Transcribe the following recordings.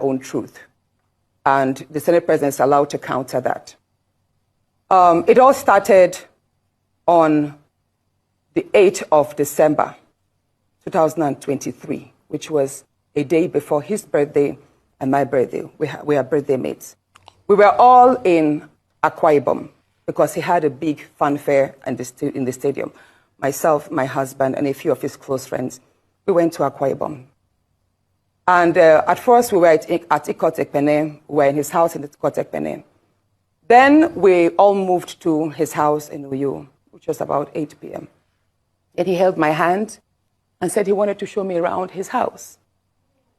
own truth. And the Senate President is allowed to counter that. It all started on the 8th of December, 2023, which was a day before his birthday and my birthday. We are birthday mates. We were all in Akwa Ibom because he had a big fanfare in the stadium. Myself, my husband, and a few of his close friends, we went to Akwa Ibom. And at first, we were at Ikot Ekpene. We were in his house in Ikot Ekpene. Then we all moved to his house in Uyo, which was about 8 p.m. And he held my hand and said he wanted to show me around his house.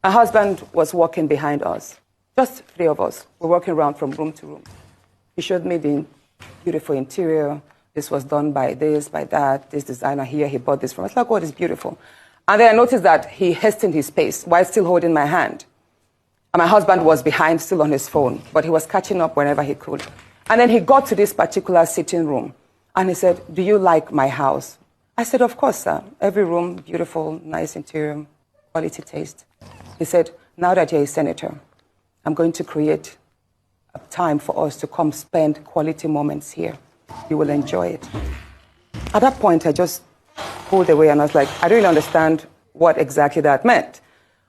My husband was walking behind us, just 3 of us. We're walking around from room to room. He showed me the beautiful interior. This was done by this, by that, this designer here, he bought this from us. Like, oh, it's beautiful. And then I noticed that he hastened his pace while still holding my hand. And my husband was behind, still on his phone, but he was catching up whenever he could. And then he got to this particular sitting room, and he said, "Do you like my house?" I said, "Of course, sir. Every room, beautiful, nice interior, quality taste." He said, "Now that you're a senator, I'm going to create a time for us to come spend quality moments here. You will enjoy it." At that point, I just pulled away and I was like, I don't really understand what exactly that meant.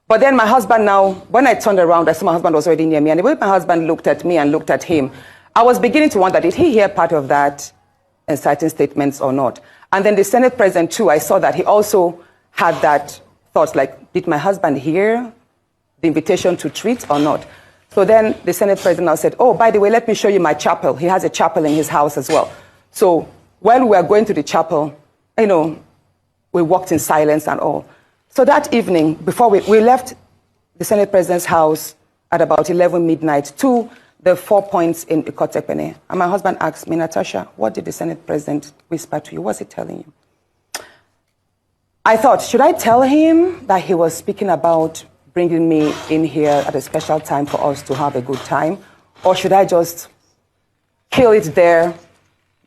But then my husband now, when I turned around, I saw my husband was already near me. And the way my husband looked at me and looked at him, I was beginning to wonder, did he hear part of that inciting statements or not? And then the Senate President too, I saw that he also had that thought, like, did my husband hear the invitation to treat or not? So then the Senate President now said, "Oh, by the way, let me show you my chapel." He has a chapel in his house as well. So when we were going to the chapel, we walked in silence and all. So that evening, before we left the Senate President's house at about 11 midnight to the 4 points in Ikot Ekpene. And my husband asked me, "Natasha, what did the Senate President whisper to you? What's he telling you?" I thought, should I tell him that he was speaking about bringing me in here at a special time for us to have a good time? Or should I just kill it there,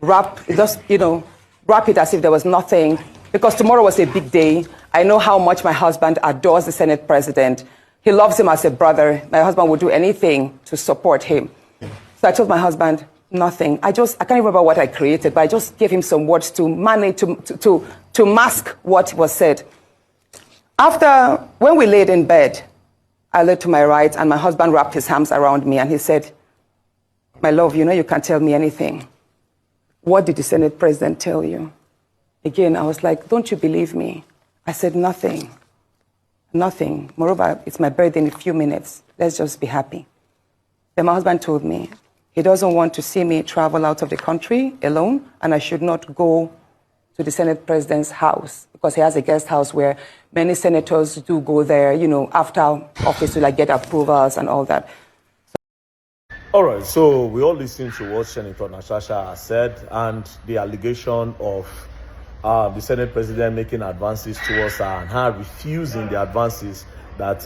wrap it as if there was nothing? Because tomorrow was a big day. I know how much my husband adores the Senate President. He loves him as a brother. My husband would do anything to support him. So I told my husband, nothing. I can't remember what I created, but I just gave him some words to manage, to mask what was said. When we laid in bed, I lay to my right, and my husband wrapped his arms around me, and he said, "My love, you can't tell me anything. What did the Senate President tell you?" Again, I was like, "Don't you believe me?" I said, "Nothing. Nothing. Moreover, it's my birthday in a few minutes. Let's just be happy." Then my husband told me he doesn't want to see me travel out of the country alone, and I should not go to the Senate President's house because he has a guest house where many senators do go there, after office to get approvals and all that. All right, so we all listened to what Senator Natasha has said and the allegation of the Senate President making advances towards her and her refusing the advances, that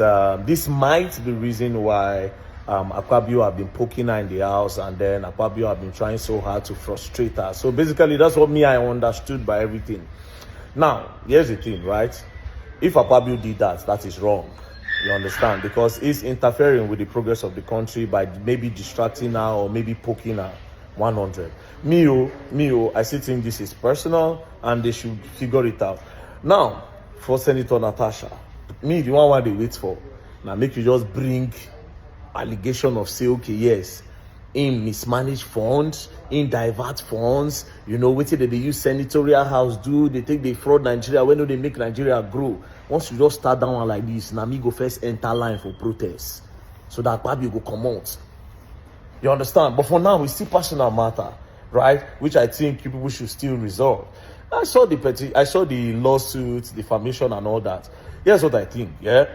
this might be the reason why Akpabio have been poking her in the house, and then Akpabio have been trying so hard to frustrate her. So basically, that's what I understood by everything. Now, here's the thing, right? If Akpabio did that, that is wrong. You understand? Because it's interfering with the progress of the country by maybe distracting her or maybe poking her. 100. Mio, I still think this is personal and they should figure it out. Now, for Senator Natasha, the one they wait for, now make you just bring allegation of say, okay, yes, in mismanage funds, in divert funds, what they use senatorial house do, they take the fraud Nigeria, when do they make Nigeria grow? Once you just start down one like this, now me go first enter line for protest, so that Babi go come out. You understand? But for now, it's still personal matter, right? Which I think people should still resolve. I saw the lawsuit, defamation, and all that. Here's what I think, yeah?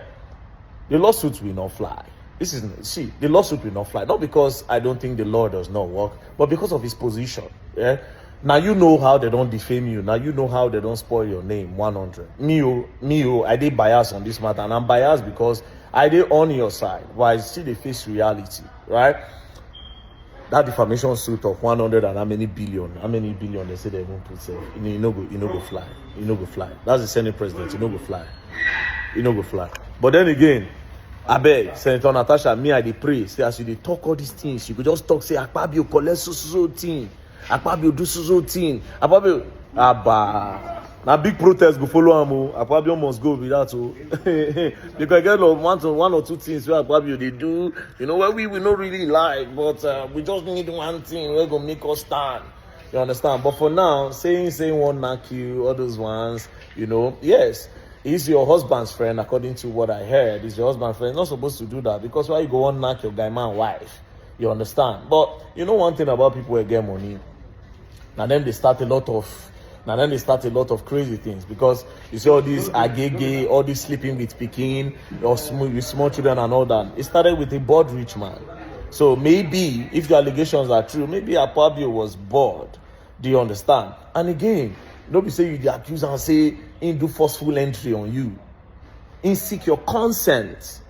The lawsuit will not fly. The lawsuit will not fly. Not because I don't think the law does not work, but because of his position, yeah? Now you know how they don't defame you. Now you know how they don't spoil your name, 100. Me, I did bias on this matter, and I'm biased because I did on your side, while I see the face reality, right? That defamation suit of 100 and how many billion they say they won't put say, you no go fly. That's the Senate President, you no go fly. But then again, I beg, Senator Natasha, me I dey pray. Say as you dey talk all these things, you could just talk, say Akpabio collect so thing. Akpabio do so thing. Akpabio, now big protest go follow am o. Akpabio must go with that o. Because get one or two things where Akpabio they do, you know, where we will not really like, but we just need one thing where go make us stand. You understand? But for now, saying one knock you, all those ones, you know, yes. He's your husband's friend, according to what I heard. He's your husband's friend. He's not supposed to do that because why you go on knock your guy man wife? You understand? But you know one thing about people who get money. Now then they start a lot of crazy things because you see all these agege, all this sleeping with Pekin, or with small children and all that. It started with a bored rich man. So maybe if the allegations are true, maybe Akpabio was bored. Do you understand? And again, don't be say you the accuser and say in do forceful entry on you. In seek your consent.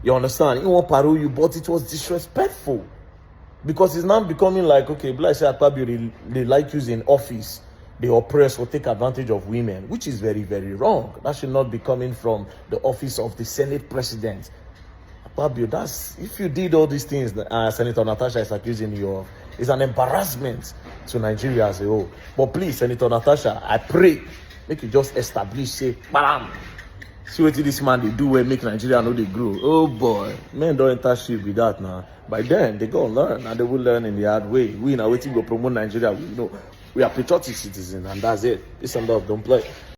You understand? In won't parole you, but it was disrespectful. Because it's now becoming like, okay, like say Akpabio, they like using office, they oppress or take advantage of women, which is very, very wrong. That should not be coming from the office of the Senate President. Akpabio, that's if you did all these things that Senator Natasha is accusing you of, it's an embarrassment to Nigeria as a whole. But please, Senator Natasha, I pray, make you just establish, say, bam. See what this man they do when make Nigeria know they grow. Oh boy, men don't enter shit with that now. By then they go learn and they will learn in the hard way. We now waiting to promote Nigeria. We know we are patriotic citizens and that's it. This and that don't play.